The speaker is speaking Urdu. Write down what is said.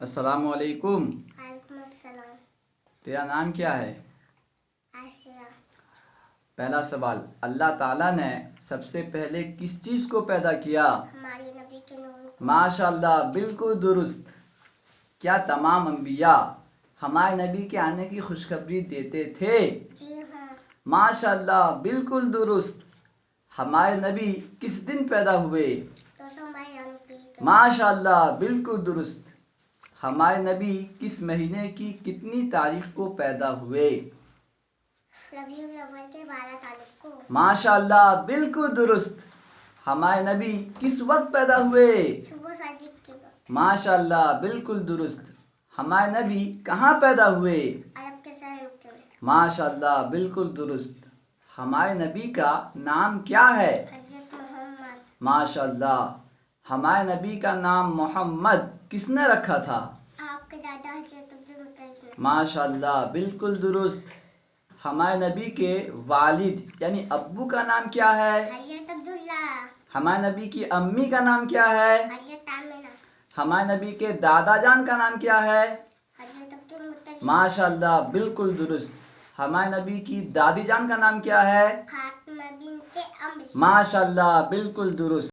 السلام علیکم. وعلیکم السلام. تیرا نام کیا ہے؟ آسیہ. پہلا سوال، اللہ تعالیٰ نے سب سے پہلے کس چیز کو پیدا کیا؟ ہمارے نبی کے نور کو. ماشاءاللہ، بالکل درست. کیا تمام انبیاء ہمارے نبی کے آنے کی خوشخبری دیتے تھے؟ جی ہاں. ماشاءاللہ، بالکل درست. ہمارے نبی کس دن پیدا ہوئے؟ ماشاءاللہ، بالکل درست. ہمارے نبی کس مہینے کی کتنی تاریخ کو پیدا ہوئے؟ ربیع الاول کے 12 تاریخ کو. ماشاءاللہ، بالکل درست. ہمارے نبی کس وقت پیدا ہوئے؟ صبح صادق کے وقت. ماشاءاللہ، بالکل درست. ہمارے نبی کہاں پیدا ہوئے؟ عرب کے شہر مکہ میں. ماشاءاللہ، بالکل درست. ہمارے نبی کا نام کیا ہے؟ حضرت محمد. ماشاءاللہ. ہمارے نبی کا نام محمد کس نے رکھا تھا؟ آپ کے دادا حضرت عبدالمطلب نے. ماشاءاللہ، بالکل درست. ہمارے نبی کے والد یعنی ابو کا نام کیا ہے؟ حضرت عبداللہ. ہمارے نبی کی امی کا نام کیا ہے؟ حضرت آمنہ. ہمارے نبی کے دادا جان کا نام کیا ہے؟ حضرت عبدالمطلب. ماشاءاللہ، بالکل درست. ہمارے نبی کی دادی جان کا نام کیا ہے؟ فاطمہ بنت عمرو. ماشاءاللہ، بالکل درست.